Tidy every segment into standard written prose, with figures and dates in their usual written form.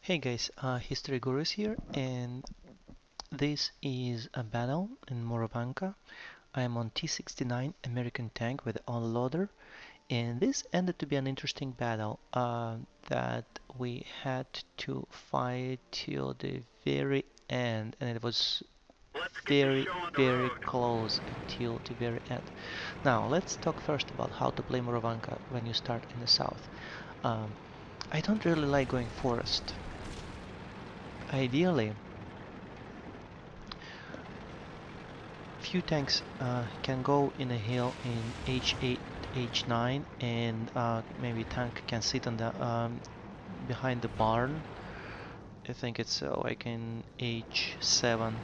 Hey guys, History Guru is here, and this is a battle in Murovanka. I am on T69 American tank with autoloader, and this ended to be an interesting battle that we had to fight till the very end, and it was very close until the very end. Now, let's talk first about how to play Murovanka when you start in the south. Um, I don't really like going forest. Ideally, few tanks can go in a hill in H8, H9, and maybe tank can sit on the behind the barn. I think it's like in H7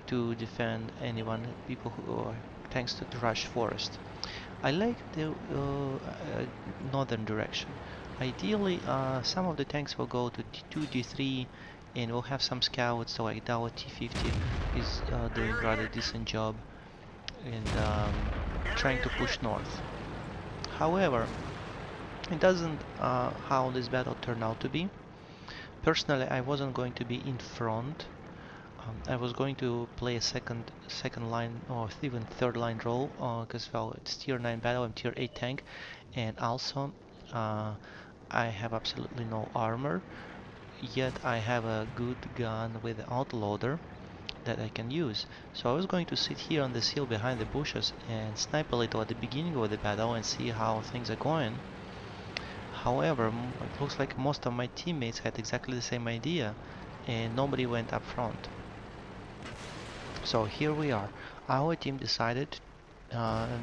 to defend anyone, people who are tanks to rush forest. I like the northern direction. Ideally, some of the tanks will go to D2, D3, and we'll have some scouts. So like our T50 is doing rather decent job and trying to push north. However, it doesn't how this battle turned out to be. Personally, I wasn't going to be in front. I was going to play a second line or even third line role because well, it's tier 9 battle. I'm tier 8 tank, and also uh, I have absolutely no armor. Yet I have a good gun with the autoloader that I can use. So I was going to sit here on this hill behind the bushes and snipe a little at the beginning of the battle and see how things are going. However, it looks like most of my teammates had exactly the same idea and nobody went up front. So here we are. Our team decided uh,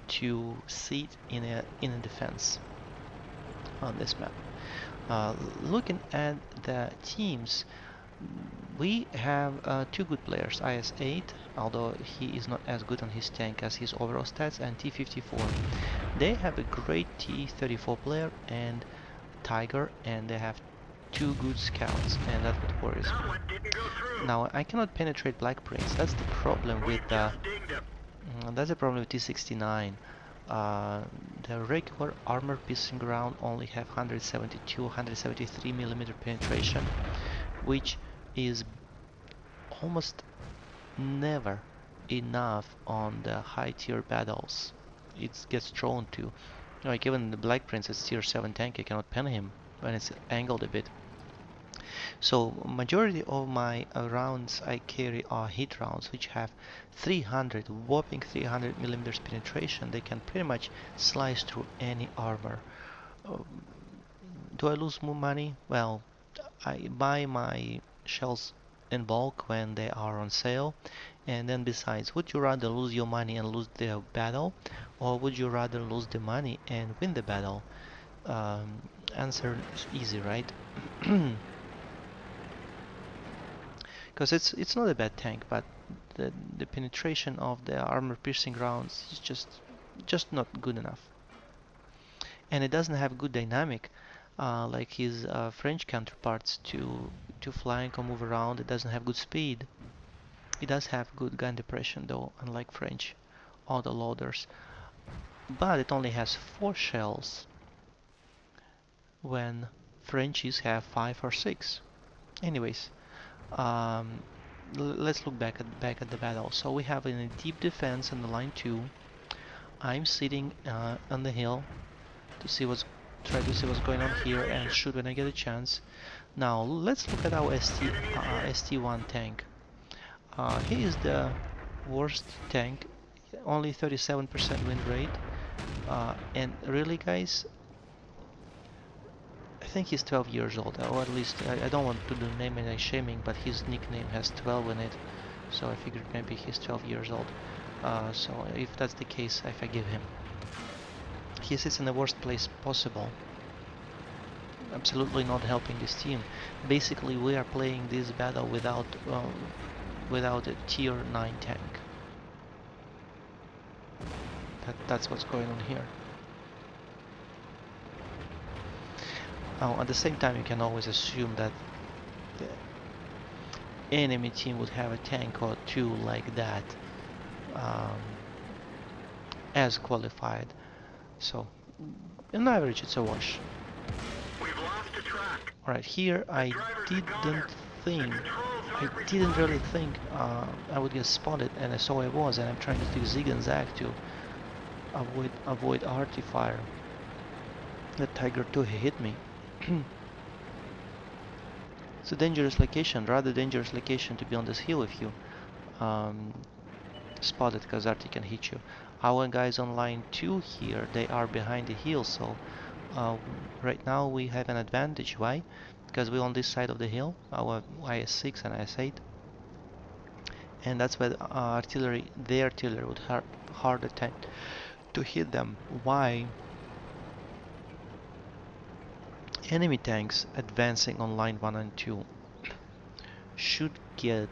to sit in a defense on this map. Looking at the teams, we have two good players, IS-8, although he is not as good on his tank as his overall stats, and T-54. They have a great T-34 player and Tiger, and they have two good scouts, and that's what worries me. Now, I cannot penetrate Black Prince. That's the problem with T-69. The regular armor piercing round only have 172, 173 millimeter penetration, which is almost never enough on the high tier battles. It gets thrown to. Like even the Black Prince is tier 7 tank, I cannot pen him when it's angled a bit. So majority of my rounds I carry are hit rounds, which have 300, whopping 300 millimeters penetration. They can pretty much slice through any armor. Um, do I lose more money? Well, I buy my shells in bulk when they are on sale. And then besides, would you rather lose your money and lose the battle, or would you rather lose the money and win the battle? Answer is easy, right? Because it's not a bad tank, but the penetration of the armor piercing rounds is just not good enough. And it doesn't have good dynamic like his French counterparts to flank or move around. It doesn't have good speed. It does have good gun depression though, unlike French autoloaders. But it only has 4 shells when Frenchies have 5 or 6. Anyways, um, let's look back at the battle. So we have in a deep defense on the line 2. I'm sitting on the hill to see try to see what's going on here and shoot when I get a chance. Now let's look at our ST1 tank. He is the worst tank, only 37% win rate. And really, guys, I think he's 12 years old, or at least I don't want to do name and shaming, but his nickname has 12 in it, so I figured maybe he's 12 years old. So if that's the case, I forgive him. He sits in the worst place possible, absolutely not helping this team. Basically, we are playing this battle without a tier 9 tank. That's what's going on here. Now, at the same time, you can always assume that the enemy team would have a tank or two like that um, as qualified. So, on average, it's a wash. Alright, here think, I didn't really think I would get spotted, and so I was, and I'm trying to do zig and zag to avoid arty fire. The Tiger 2 hit me. It's a dangerous location, rather dangerous location to be on this hill if you spot it, because arty can hit you. Our guys on line 2 here, they are behind the hill, so right now we have an advantage. Why? Because we're on this side of the hill, our IS-6 and IS-8, and that's where the artillery would hard attack to hit them. Why? Enemy tanks advancing on line 1 and 2 should get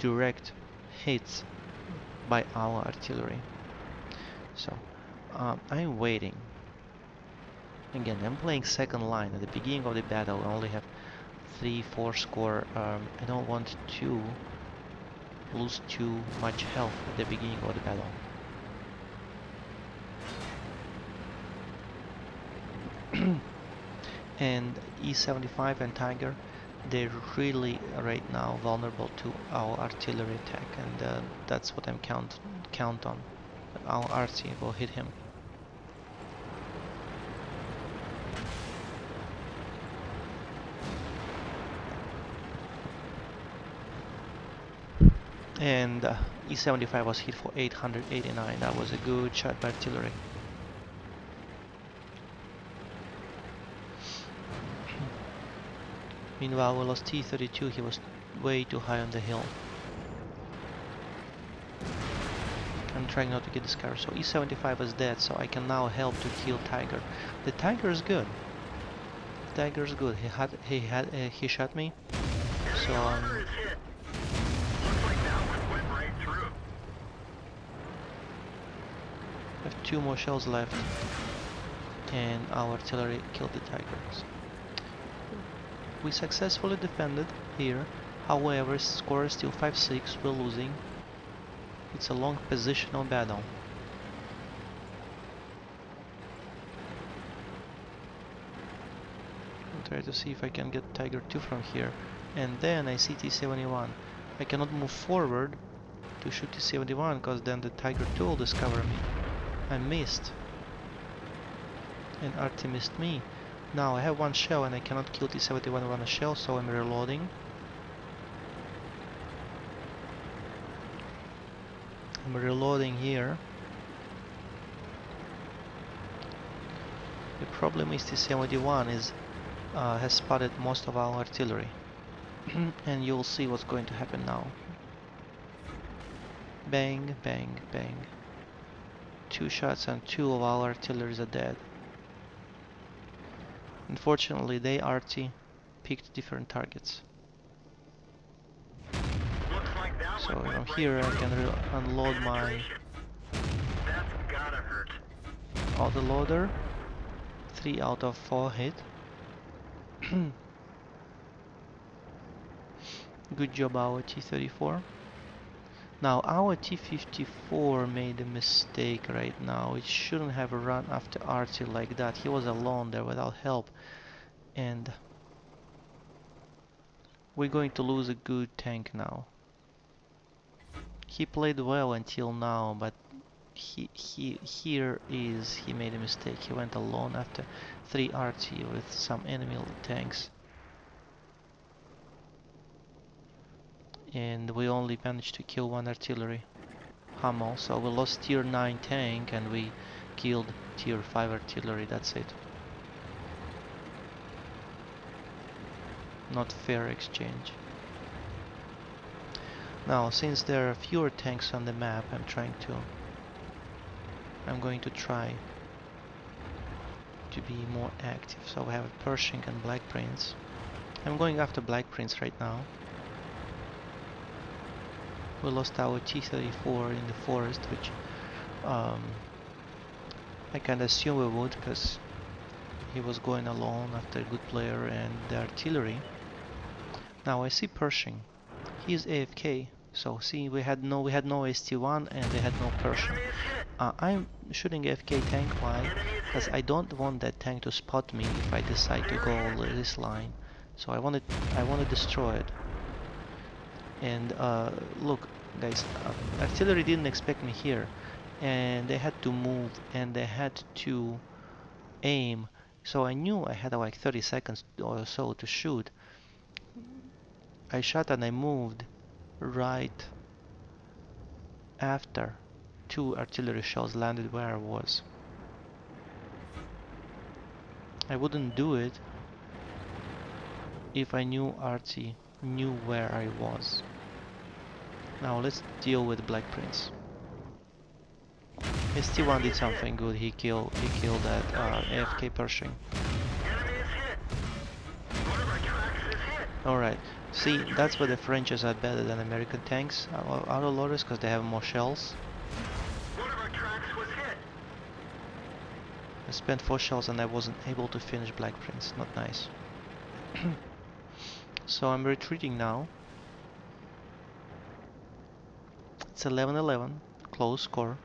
direct hits by our artillery. So I'm waiting. Again, I'm playing second line. At the beginning of the battle, I only have 3-4 score. I don't want to lose too much health at the beginning of the battle. And E75 and Tiger, they're really right now vulnerable to our artillery attack, and that's what I'm count on. Our arty will hit him. And E75 was hit for 889. That was a good shot by artillery. Meanwhile, we lost T32. He was way too high on the hill. I'm trying not to get this car. So E75 is dead, so I can now help to kill Tiger. The Tiger is good. The Tiger is good. He shot me. So I have 2 more shells left, and our artillery killed the Tigers. We successfully defended here. However, score is still 5-6. We're losing. It's a long positional battle. I'll try to see if I can get Tiger 2 from here. And then I see T71. I cannot move forward to shoot T71 because then the Tiger 2 will discover me. I missed. And arty missed me. Now I have 1 shell and I cannot kill T71 with 1 shell, so I'm reloading. I'm reloading here. The problem is T71 has spotted most of our artillery. And you'll see what's going to happen now. Bang, bang, bang. 2 shots and 2 of our artilleries are dead. Unfortunately, they arty picked different targets. So here I can unload my autoloader. 3 out of 4 hit. Good job, our T34. Now our T54 made a mistake right now. It shouldn't have run after arty like that. He was alone there without help, and we're going to lose a good tank now. He played well until now, but he made a mistake. He went alone after 3 arty with some enemy tanks. And we only managed to kill 1 artillery Hummel, so we lost tier 9 tank and we killed tier 5 artillery. That's it. Not fair exchange. Now, since there are fewer tanks on the map, I'm going to try to be more active. So we have Pershing and Black Prince. I'm going after Black Prince right now. We lost our T34 in the forest, which I can assume we would, because he was going alone after a good player and the artillery. Now I see Pershing. He is AFK. So see, we had no ST1 and they had no Pershing. I'm shooting FK tank. Why? Because I don't want that tank to spot me if I decide to go this line. So I want to destroy it. And look, guys, artillery didn't expect me here, and they had to move and they had to aim. So I knew I had like 30 seconds or so to shoot. I shot and I moved right after two artillery shells landed where I was. I wouldn't do it if I knew Artie knew where I was. Now let's deal with Black Prince. ST1 did something good. He killed that AFK Pershing. Alright, see, that's why the Frenches are better than American tanks, auto loaders, because they have more shells. I spent 4 shells and I wasn't able to finish Black Prince, not nice. So I'm retreating now. It's 11-11, close score.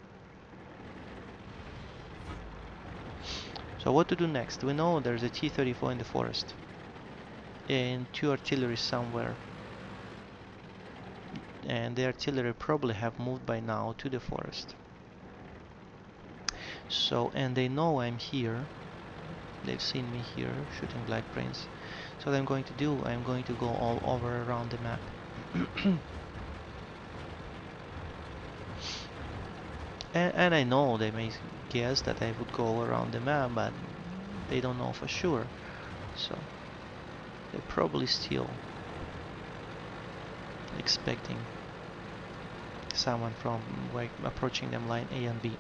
So what to do next? We know there's a T-34 in the forest and 2 artillery somewhere. And the artillery probably have moved by now to the forest. So, and they know I'm here. They've seen me here shooting Black Prince. So what I'm going to do, I'm going to go all over around the map. And I know they may guess that I would go around the map, but they don't know for sure. So they're probably still expecting someone from like approaching them line A and B.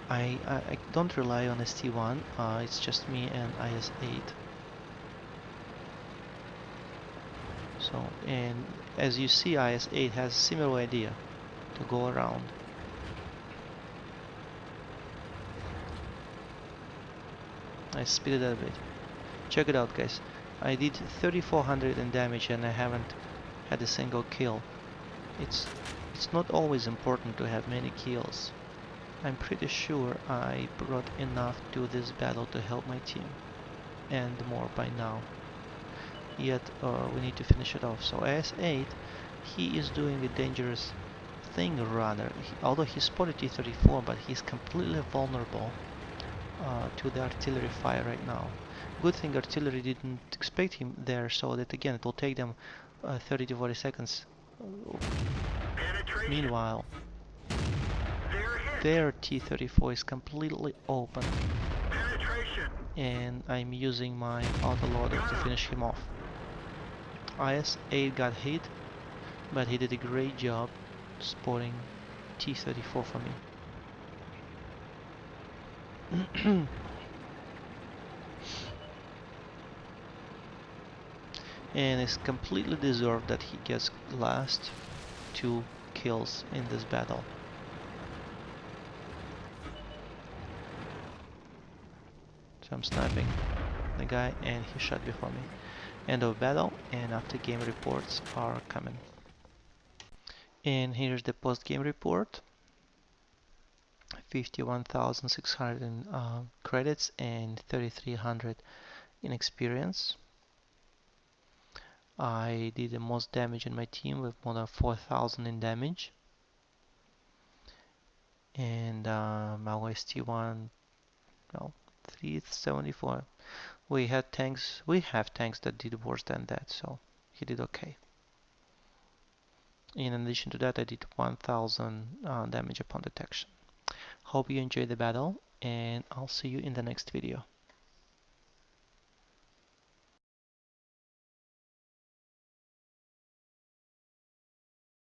I don't rely on ST1, it's just me and IS-8. So, and as you see, IS-8 has a similar idea to go around. I speeded it a bit. Check it out, guys. I did 3400 in damage and I haven't had a single kill. It's not always important to have many kills. I'm pretty sure I brought enough to this battle to help my team, and more by now. Yet we need to finish it off. So IS-8, he is doing a dangerous thing rather. Although he spotted T-34, but he's completely vulnerable to the artillery fire right now. Good thing artillery didn't expect him there, so that again it will take them 30 to 40 seconds. Meanwhile, their T-34 is completely open, and I'm using my autoloader to finish him off. IS-8 got hit, but he did a great job spotting T-34 for me. And it's completely deserved that he gets last 2 kills in this battle. So I'm sniping the guy and he shot before me. End of battle, and after game reports are coming. And here's the post game report. 51,600 in credits and 3,300 in experience. I did the most damage in my team with more than 4,000 in damage. And our ST1, well, 374. We have tanks that did worse than that, so he did okay. In addition to that, I did 1,000 damage upon detection. Hope you enjoyed the battle, and I'll see you in the next video.